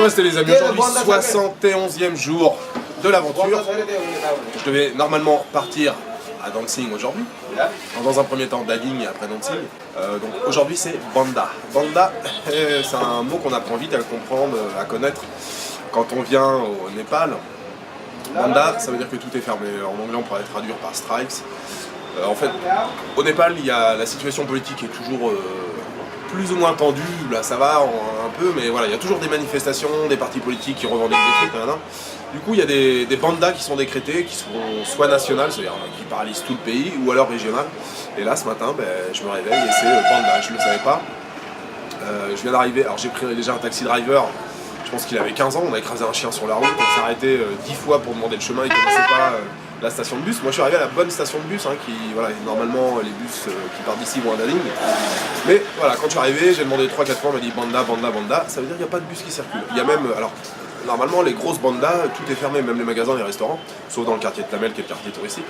Namasté les amis, aujourd'hui 71e jour de l'aventure. Je devais normalement partir à Dancing aujourd'hui. Dans un premier temps Dading et après Dancing. Donc aujourd'hui c'est Banda. Banda, c'est un mot qu'on apprend vite à comprendre, à connaître quand on vient au Népal. Banda, ça veut dire que tout est fermé. En anglais on pourrait traduire par strikes. En fait, au Népal, la situation politique est toujours plus ou moins tendue. Là, ça va un peu, mais voilà, il y a toujours des manifestations, des partis politiques qui revendiquent des trucs. Du coup, il y a des bandas qui sont décrétés, qui sont soit nationales, c'est-à-dire qui paralysent tout le pays, ou alors régionales. Et là, ce matin, je me réveille et c'est Banda. Je ne le savais pas. Je viens d'arriver. Alors, j'ai pris déjà un taxi driver. Je pense qu'il avait 15 ans. On a écrasé un chien sur la route. On s'est arrêté 10 fois pour demander le chemin. Il ne connaissait pas la station de bus. Moi, je suis arrivé à la bonne station de bus, qui, voilà, normalement, les bus qui partent d'ici vont à Dading. Mais voilà, quand je suis arrivé, j'ai demandé 3-4 fois. On m'a dit Banda, Banda, Banda. Ça veut dire qu'il n'y a pas de bus qui circule. Il y a même, alors, normalement, les grosses bandas, tout est fermé, même les magasins, les restaurants, sauf dans le quartier de Tamel, qui est le quartier touristique.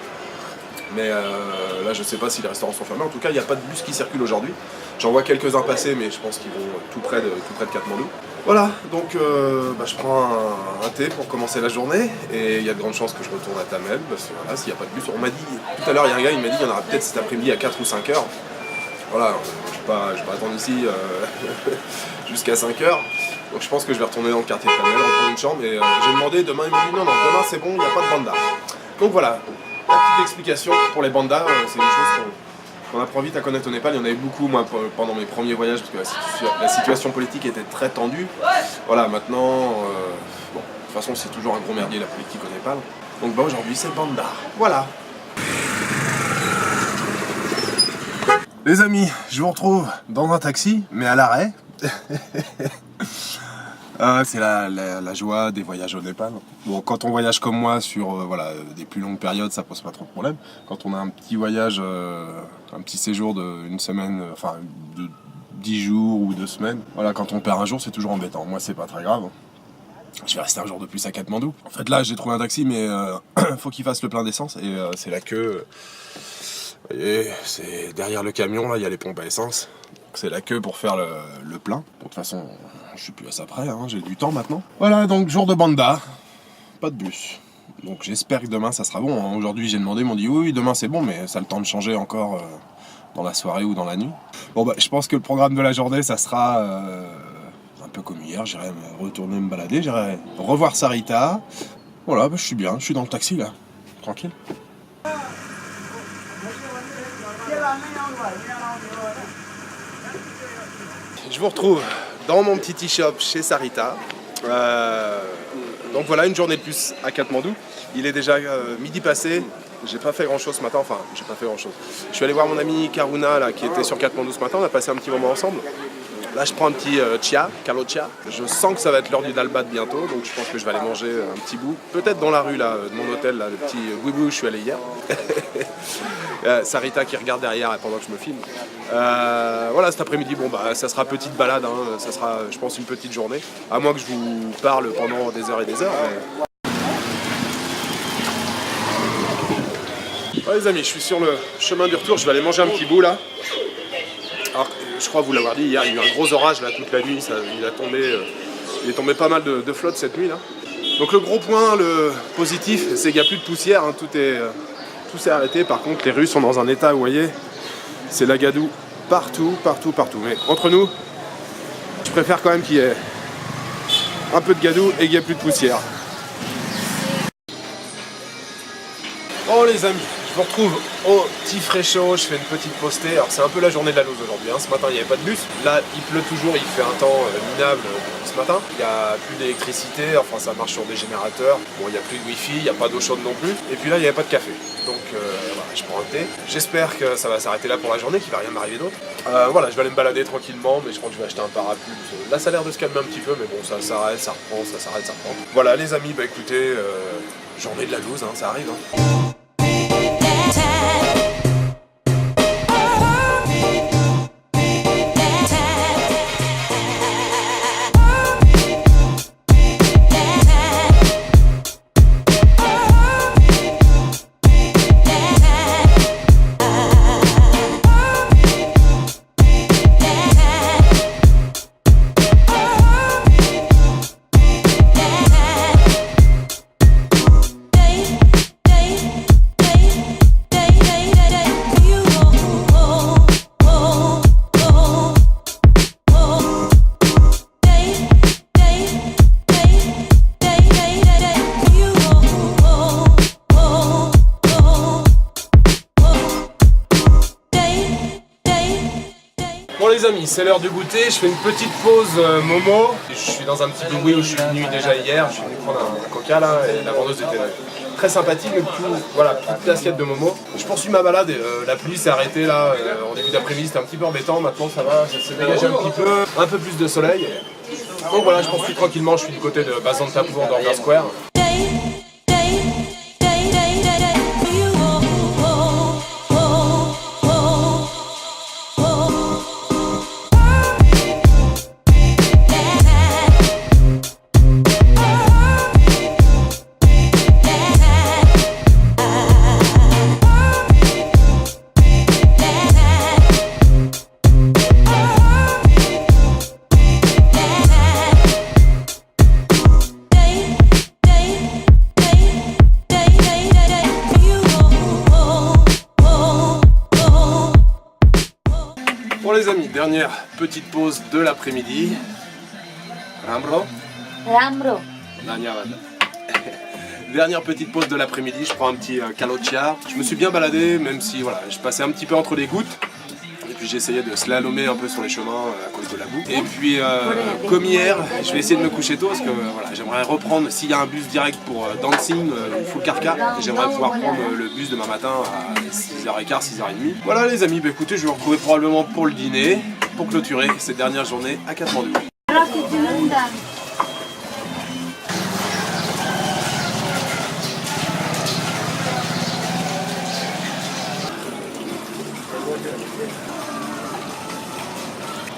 Mais là, je ne sais pas si les restaurants sont fermés. En tout cas, il n'y a pas de bus qui circule aujourd'hui. J'en vois quelques-uns passer, mais je pense qu'ils vont tout près de Katmandou. Voilà, donc je prends un thé pour commencer la journée. Et il y a de grandes chances que je retourne à Tamel, parce que voilà, s'il n'y a pas de bus. On m'a dit, tout à l'heure, il y a un gars, il m'a dit qu'il y en aura peut-être cet après-midi à 4 ou 5 heures. Voilà, je ne vais pas attendre ici jusqu'à 5 heures. Donc je pense que je vais retourner dans le quartier de Tamel, reprendre une chambre. Et j'ai demandé, demain, il m'a dit non, demain c'est bon, il n'y a pas de banda. Donc voilà. La petite explication pour les bandas, c'est une chose qu'on apprend vite à connaître au Népal. Il y en avait beaucoup moi pendant mes premiers voyages parce que la situation politique était très tendue. Voilà, maintenant, bon, de toute façon c'est toujours un gros merdier la politique au Népal. Donc aujourd'hui c'est banda. Voilà. Les amis, je vous retrouve dans un taxi, mais à l'arrêt. C'est la joie des voyages au Népal. Bon, quand on voyage comme moi sur des plus longues périodes, ça pose pas trop de problème. Quand on a un petit voyage, un petit séjour d'une semaine, de 10 jours ou 2 semaines, voilà, quand on perd un jour, c'est toujours embêtant. Moi, c'est pas très grave. Je vais rester un jour de plus à Katmandou. En fait, là, j'ai trouvé un taxi, mais faut qu'il fasse le plein d'essence et c'est la queue. Vous voyez, c'est derrière le camion, là, il y a les pompes à essence. C'est la queue pour faire le plein. De toute façon, je suis plus à ça près, j'ai du temps maintenant. Voilà, donc jour de banda, pas de bus. Donc j'espère que demain ça sera bon. Aujourd'hui j'ai demandé, ils m'ont dit oui, demain c'est bon, mais ça a le temps de changer encore dans la soirée ou dans la nuit. Bon je pense que le programme de la journée, ça sera un peu comme hier. J'irai me retourner me balader, j'irai revoir Sarita. Voilà, je suis bien, je suis dans le taxi là, tranquille. Je vous retrouve dans mon petit t-shop chez Sarita. Donc voilà, une journée de plus à Katmandou. Il est déjà midi passé. J'ai pas fait grand chose ce matin, j'ai pas fait grand chose. Je suis allé voir mon ami Karuna là, qui était sur Katmandou ce matin, on a passé un petit moment ensemble. Là je prends un petit Kalo Chia. Je sens que ça va être l'heure du dalbat bientôt, donc je pense que je vais aller manger un petit bout. Peut-être dans la rue là, de mon hôtel, là, le petit boui-boui où je suis allé hier. Sarita qui regarde derrière pendant que je me filme. Voilà, cet après-midi, ça sera petite balade, ça sera, je pense, une petite journée. À moins que je vous parle pendant des heures et des heures. Ouais, les amis, je suis sur le chemin du retour, je vais aller manger un petit bout là. Alors, je crois vous l'avoir dit, hier il y a eu un gros orage là toute la nuit, il est tombé pas mal de flotte cette nuit là. Donc le gros point, le positif, c'est qu'il n'y a plus de poussière, tout s'est arrêté. Par contre les rues sont dans un état, vous voyez, c'est la gadoue partout. Mais entre nous, je préfère quand même qu'il y ait un peu de gadoue et qu'il n'y ait plus de poussière. Bon les amis, je vous retrouve au petit Fréchaud, je fais une petite postée. Alors c'est un peu la journée de la loose aujourd'hui, ce matin il n'y avait pas de bus. Là il pleut toujours, il fait un temps minable ce matin. Il n'y a plus d'électricité, ça marche sur des générateurs. Bon, il n'y a plus de wifi, il n'y a pas d'eau chaude non plus. Et puis là il n'y avait pas de café. Donc voilà, je prends un thé. J'espère que ça va s'arrêter là pour la journée, qu'il ne va rien m'arriver d'autre. Voilà, je vais aller me balader tranquillement, mais je crois que je vais acheter un parapluie. Là ça a l'air de se calmer un petit peu, mais bon, ça s'arrête, ça reprend, ça s'arrête, ça reprend. Voilà les amis, écoutez, journée de la loose, ça arrive. les amis, c'est l'heure du goûter, je fais une petite pause Momo. Je suis dans un petit boui où je suis venu déjà hier, je suis venu prendre un coca là, et la vendeuse était très sympathique, mais voilà, petite assiette de Momo. Je poursuis ma balade et la pluie s'est arrêtée là, en début d'après-midi c'était un petit peu embêtant, maintenant ça va, ça s'est dégagé un peu plus de soleil. Donc voilà, je poursuis tranquillement, je suis du côté de Basantapur, d'Orga Square. Bon les amis, dernière petite pause de l'après-midi. Rambro. Dernière petite pause de l'après-midi, je prends un petit calocha. Je me suis bien baladé, même si voilà, je passais un petit peu entre les gouttes. Et puis j'essayais de slalomer un peu sur les chemins à cause de la boue. Et puis comme hier, je vais essayer de me coucher tôt parce que voilà, j'aimerais reprendre, s'il y a un bus direct pour Dancing, Full Carca, j'aimerais pouvoir prendre le bus demain matin à 6h15, 6h30. Voilà les amis, bah, écoutez, je vais vous retrouver probablement pour le dîner, pour clôturer cette dernière journée à Katmandou.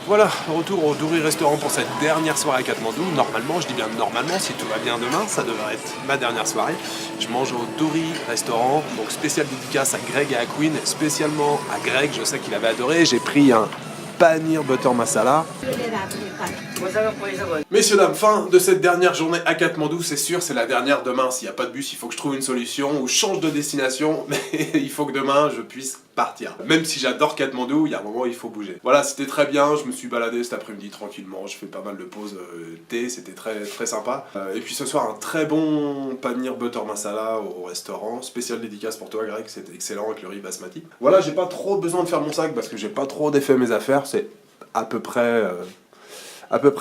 Voilà, retour au Douri Restaurant pour cette dernière soirée à Katmandou. Normalement, je dis bien normalement, si tout va bien demain, ça devrait être ma dernière soirée. Je mange au Douri Restaurant, donc spécial dédicace à Greg et à Queen, spécialement à Greg, je sais qu'il avait adoré. J'ai pris un paneer butter masala. Messieurs, dames, fin de cette dernière journée à Katmandou, c'est sûr, c'est la dernière demain. S'il n'y a pas de bus, il faut que je trouve une solution ou je change de destination, mais il faut que demain je puisse partir. Même si j'adore Katmandou, il y a un moment où il faut bouger. Voilà, c'était très bien, je me suis baladé cet après-midi tranquillement, je fais pas mal de pauses thé, c'était très sympa. Et puis ce soir, un très bon paneer butter masala au restaurant, spécial dédicace pour toi Greg, c'était excellent avec le riz basmati. Voilà, j'ai pas trop besoin de faire mon sac parce que j'ai pas trop défait mes affaires, c'est à peu près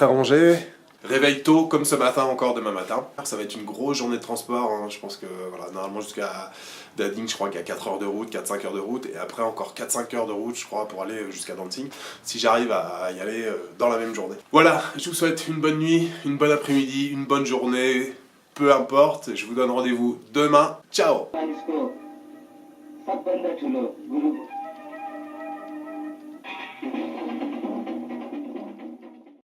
rangé. Réveil tôt, comme ce matin encore demain matin. Ça va être une grosse journée de transport, hein. Je pense que voilà, normalement jusqu'à Dading, je crois qu'il y a 4 heures de route, 4-5 heures de route, et après encore 4-5 heures de route, je crois, pour aller jusqu'à Dancing, si j'arrive à y aller dans la même journée. Voilà, je vous souhaite une bonne nuit, une bonne après-midi, une bonne journée, peu importe, je vous donne rendez-vous demain. Ciao!